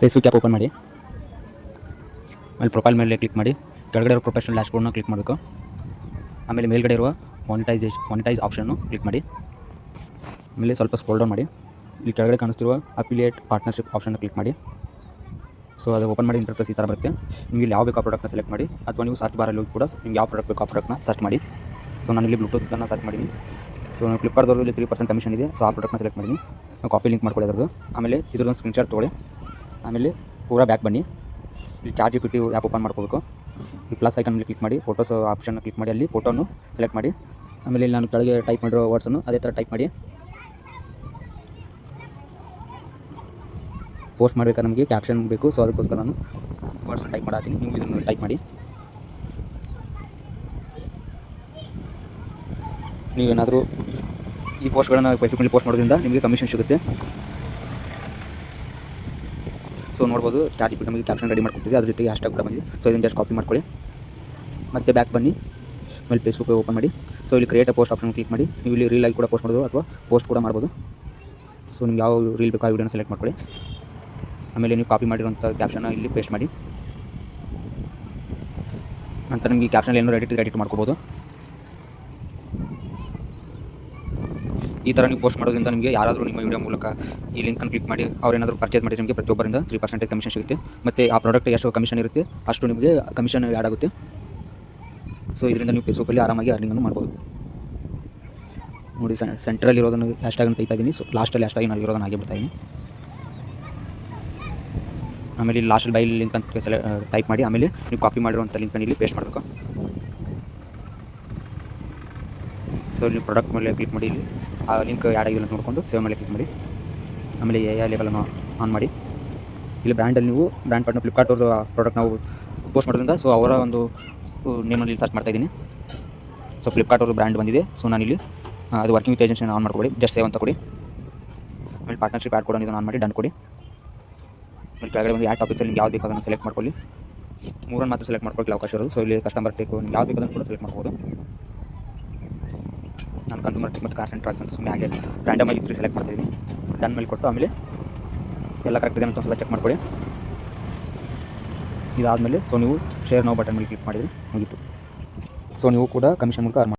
Facebook app open ಮಾಡಿ. ಆಮೇಲೆ profile ಮೇಲೆ ಕ್ಲಿಕ್ ಮಾಡಿ. ಕೆಳಗಡೆ ಇರೋ ಪ್ರೊಫೆಷನಲ್ ಡ್ಯಾಶ್ಬೋರ್ಡ್ನ ಕ್ಲಿಕ್ ಮಾಡಬೇಕು. ಆಮೇಲೆ ಮೇಲ್ಗಡೆ ಇರುವ ಮಾನಿಟೈಸ್ ಆಪ್ಷನ್ನು ಕ್ಲಿಕ್ ಮಾಡಿ. ಆಮೇಲೆ ಸ್ವಲ್ಪ ಸ್ಕ್ರೋಲ್ ಡೌನ್ ಮಾಡಿ. ಇಲ್ಲಿ ಕೆಳಗಡೆ ಕಾಣಿಸ್ತಿರುವ ಅಫಿಲಿಯೇಟ್ ಪಾರ್ಟ್ನರ್ಶಿಪ್ ಆಪ್ಷನ್ನ ಕ್ಲಿಕ್ ಮಾಡಿ. ಸೊ ಅದು ಓಪನ್ ಮಾಡಿ ಇಂಟರ್ಫೇಸ್ ಈ ಥರ ಬರುತ್ತೆ. ನಿಮಗೆ ಯಾವ ಬೇಕು ಆ ಪ್ರಾಡಕ್ಟ್ನ ಸೆಲೆಕ್ಟ್ ಮಾಡಿ, ಅಥವಾ ನೀವು ಸರ್ಚ್ ಬಾರಲ್ಲಿ ಕೂಡ ನಿಮ್ಗೆ ಯಾವ ಪ್ರಾಡಕ್ಟ್ ಬೇಕು ಆ ಪ್ರಾಡಕ್ಟ್ನ ಸರ್ಚ್ ಮಾಡಿ. ಸೊ ನಾನು ಇಲ್ಲಿ ಬ್ಲೂಟೂತ್ನ ಸರ್ಚ್ ಮಾಡಿದ್ದೀನಿ. ಸೊ ಫ್ಲಿಪ್ಕಾರ್ಟ್ದವರು ಇಲ್ಲಿ 3% ಕಮಿಷನ್ ಇದೆ. ಸೊ ಆ ಪ್ರಾಡಕ್ಟ್ನ ಸೆಲೆಕ್ಟ್ ಮಾಡಿದ್ದೀನಿ. ಕಾಪಿ ಲಿಂಕ್ ಮಾಡ್ಕೊಳ್ಳಿ ಅದರದ್ದು. ಆಮೇಲೆ ಇದ್ರದ್ದು ಸ್ಕ್ರೀನ್ಶಾಟ್ ತೊಗೊಳ್ಳಿ. ಆಮೇಲೆ ಪೂರಾ ಬ್ಯಾಕ್ ಬನ್ನಿ. ಇಲ್ಲಿ ಚಾರ್ಟ್ ಜಿಪಿಟಿ ಆ್ಯಪ್ ಓಪನ್ ಮಾಡ್ಕೋಬೇಕು. ಈ ಪ್ಲಸ್ ಐಕನ್ ಮೇಲೆ ಕ್ಲಿಕ್ ಮಾಡಿ, ಫೋಟೋಸ್ ಆಪ್ಷನ್ನ ಕ್ಲಿಕ್ ಮಾಡಿ, ಅಲ್ಲಿ ಫೋಟೋನು ಸೆಲೆಕ್ಟ್ ಮಾಡಿ. ಆಮೇಲೆ ಇಲ್ಲಿ ನಾನು ಕೆಳಗೆ ಟೈಪ್ ಮಾಡಿರೋ ವರ್ಡ್ಸನ್ನು ಅದೇ ಥರ ಟೈಪ್ ಮಾಡಿ. ಪೋಸ್ಟ್ ಮಾಡಬೇಕಾದ್ರೆ ನಮಗೆ ಕ್ಯಾಪ್ಷನ್ ಬೇಕು. ಸೊ ಅದಕ್ಕೋಸ್ಕರ ನಾನು ವರ್ಡ್ಸ್ ಟೈಪ್ ಮಾಡತ್ತೀನಿ. ನೀವು ಇದನ್ನು ಟೈಪ್ ಮಾಡಿ. ನೀವೇನಾದರೂ ಈ ಪೋಸ್ಟ್ಗಳನ್ನು ಫೇಸ್ಬುಕ್ಕಲ್ಲಿ ಪೋಸ್ಟ್ ಮಾಡೋದ್ರಿಂದ ನಿಮಗೆ ಕಮಿಷನ್ ಸಿಗುತ್ತೆ. ಸೊ ನೋಡ್ಬೋದು, ಚಾರ್ಟ್ ಜಿಪಿಟಿ ನಮಗೆ ಕ್ಯಾಪ್ಷನ್ ರೆಡಿ ಮಾಡ್ಕೊಟ್ಟಿದೆ. ಅದ್ರ ಜೊತೆಗೆ ಹ್ಯಾಶ್ಟ್ಯಾಗ್ ಕೂಡ ಬಂದಿದೆ. ಸೊ ಇದನ್ನು ಜಸ್ಟ್ ಕಾಪಿ ಮಾಡ್ಕೊಳ್ಳಿ. ಮತ್ತೆ ಬ್ಯಾಕ್ ಬನ್ನಿ. ಆಮೇಲೆ ಫೇಸ್ಬುಕ್ ಓಪನ್ ಮಾಡಿ. ಸೊ ಇಲ್ಲಿ create a post option click ಮಾಡಿ. ನೀವು ಇಲ್ಲಿ ರೀಲ್ ಆಗಿ ಕೂಡ ಪೋಸ್ಟ್ ಮಾಡ್ಬೋದು ಅಥವಾ ಪೋಸ್ಟ್ ಕೂಡ ಮಾಡ್ಬೋದು. ಸೊ ನಿಮ್ಗೆ ಯಾವ ರೀಲ್ ಬೇಕು ಆ ವಿಡಿಯೋನ ಸೆಲೆಕ್ಟ್ ಮಾಡ್ಕೊಳ್ಳಿ. ಆಮೇಲೆ ನೀವು ಕಾಪಿ ಮಾಡಿರೋಂಥ ಕ್ಯಾಪ್ಷನ್ನ ಇಲ್ಲಿ ಪೇಸ್ಟ್ ಮಾಡಿ. ನಂತರ ನಿಮಗೆ ಕ್ಯಾಪ್ಷನಲ್ಲಿ ಏನೋ ಎಡಿಟ್ ಮಾಡ್ಕೋಬೋದು. ಈ ಥರ ನೀವು ಪೋಸ್ಟ್ ಮಾಡೋದ್ರಿಂದ ನಿಮಗೆ ಯಾರಾದರೂ ನಿಮ್ಮ ವಿಡಿಯೋ ಮೂಲಕ ಈ ಲಿಂಕನ್ನು ಕ್ಲಿಕ್ ಮಾಡಿ ಅವರೇನಾದರೂ ಪರ್ಚೇಸ್ ಮಾಡಿ ನಿಮಗೆ ಪ್ರತಿಯೊಬ್ಬರಿಂದ 3% ಕಮಿಷನ್ ಸಿಗುತ್ತೆ. ಮತ್ತು ಆ ಪ್ರಾಡಕ್ಟ್ ಎಷ್ಟು ಕಮಿಷನ್ ಇರುತ್ತೆ ಅಷ್ಟು ನಿಮಗೆ ಕಮಿಷನ್ ಆ್ಯಡ್ ಆಗುತ್ತೆ. ಸೊ ಇದರಿಂದ ನೀವು ಫೇಸ್ಬುಕ್ಕಲ್ಲಿ ಆರಾಮಾಗಿ ಅರ್ನಿಂಗನ್ನು ಮಾಡ್ಬೋದು. ನೋಡಿ, ಸೆಂಟ್ರಲ್ಲಿ ಇರೋದನ್ನು ಹ್ಯಾಶ್ಟ್ಯಾಗ್ ಅಂತ ತೆಗಿತಾ ಇದ್ದೀನಿ. ಸೊ ಲಾಸ್ಟಲ್ಲಿ ಹ್ಯಾಶ್ಟ್ಯಾಗ್ ನಾನು ಇರೋದನ್ನು ಹಾಗೆ ಬಿಡ್ತಾ ಇದ್ದೀನಿ. ಆಮೇಲೆ ಇಲ್ಲಿ ಲಾಸ್ಟಲ್ಲಿ ಬೈ ಲಿಂಕ್ ಅಂತ ಟೈಪ್ ಮಾಡಿ. ಆಮೇಲೆ ನೀವು ಕಾಪಿ ಮಾಡಿರುವಂಥ ಲಿಂಕನ್ನು ಇಲ್ಲಿ ಪೇಸ್ಟ್ ಮಾಡಬೇಕು. ಸೊ ಇಲ್ಲಿ ಪ್ರಾಡಕ್ಟ್ ಮೇಲೆ ಕ್ಲಿಕ್ ಮಾಡಿ. ಇಲ್ಲಿ ಆ ಲಿಂಕ್ ಆ್ಯಡ್ ಆಗಿಲ್ಲ ಅಂತ ನೋಡಿಕೊಂಡು ಸೇವ್ ಮೇಲೆ ಕ್ಲಿಕ್ ಮಾಡಿ. ಆಮೇಲೆ AI ಲೇಬಲನ್ನು ಆನ್ ಮಾಡಿ. ಇಲ್ಲಿ ಬ್ರ್ಯಾಂಡಲ್ಲಿ ನೀವು ಬ್ರ್ಯಾಂಡ್ ಪಾರ್ಟ್ನರ್ ಫ್ಲಿಪ್ಕಾರ್ಟ್ ಅವ್ರ ಪ್ರಾಡಕ್ಟ್ ನಾವು ಪೋಸ್ಟ್ ಮಾಡೋದ್ರಿಂದ ಸೊ ಅವರ ಒಂದು ನೇಮಲ್ಲಿ ಸರ್ಚ್ ಮಾಡ್ತಾಯಿದ್ದೀನಿ. ಸೊ ಫ್ಲಿಪ್ಕಾರ್ಟ್ ಅವರು ಬ್ರ್ಯಾಂಡ್ ಬಂದಿದೆ. ಸೊ ನಾನಿಲ್ಲಿ ಅದು ವರ್ಕಿಂಗ್ ವಿತ್ ಏಜೆನ್ಸಿನ ಆನ್ ಮಾಡ್ಕೊಡಿ. ಜಸ್ಟ್ ಸೇವ್ ಅಂತ ಕೊಡಿ. ಆಮೇಲೆ ಪಾರ್ಟ್ನರ್ಶಿಪ್ ಆ್ಯಡ್ ಕೊಡೋಣ ಇದನ್ನು ಆನ್ ಮಾಡಿ ಡನ್ ಕೊಡಿ. ಆಮೇಲೆ ಕೆಳಗಡೆ ಒಂದು ಯಾವ ಟಾಪಿಕ್ಸಲ್ಲಿ ನಿಮ್ಗೆ ಯಾವ್ದು ಬೇಕು ಅದನ್ನು ಸೆಲೆಕ್ಟ್ ಮಾಡ್ಕೊಳ್ಳಿ. 3 ಮಾತ್ರ ಸೆಲೆಕ್ಟ್ ಮಾಡ್ಕೊಳ್ಳಿ ಅವಕಾಶ ಇರೋದು. ಸೊ ಇಲ್ಲಿ ಕಸ್ಟಮರ್ ಟೇಕು ನಿಮ್ಗೆ ಯಾವ್ದು ಬೇಕು ಅದನ್ನು ಕೂಡ ಸೆಲೆಕ್ಟ್ ಮಾಡ್ಬೋದು. ನಾನು ಕನ್ಸ್ಯೂಮರ್ ಟೆಕ್ ಮತ್ತು ಕಾರ್ಸ್ ಆ್ಯಂಡ್ ಟ್ರಕ್ಸ್ ಅಂತ ಸುಮ್ಮನೆ ಹಾಗೆ ರ್ಯಾಂಡಮಾಗಿ 3 ಸೆಲೆಕ್ಟ್ ಮಾಡ್ತಾಯಿದ್ದೀನಿ. ಡನ್ ಮೇಲೆ ಕೊಟ್ಟು ಆಮೇಲೆ ಎಲ್ಲ ಕರೆಕ್ಟ್ ಇದೆ ಅಂತ ಒಂದು ಸಲ ಚೆಕ್ ಮಾಡ್ಕೊಳ್ಳಿ. ಇದಾದಮೇಲೆ ಸೊ ನೀವು ಶೇರ್ ನೌ ಬಟನ್ ಮೇಲೆ ಕ್ಲಿಕ್ ಮಾಡಿದರೆ ಮುಗೀತು. ಸೊ ನೀವು ಕೂಡ ಕಮಿಷನ್ ಮೂಲಕ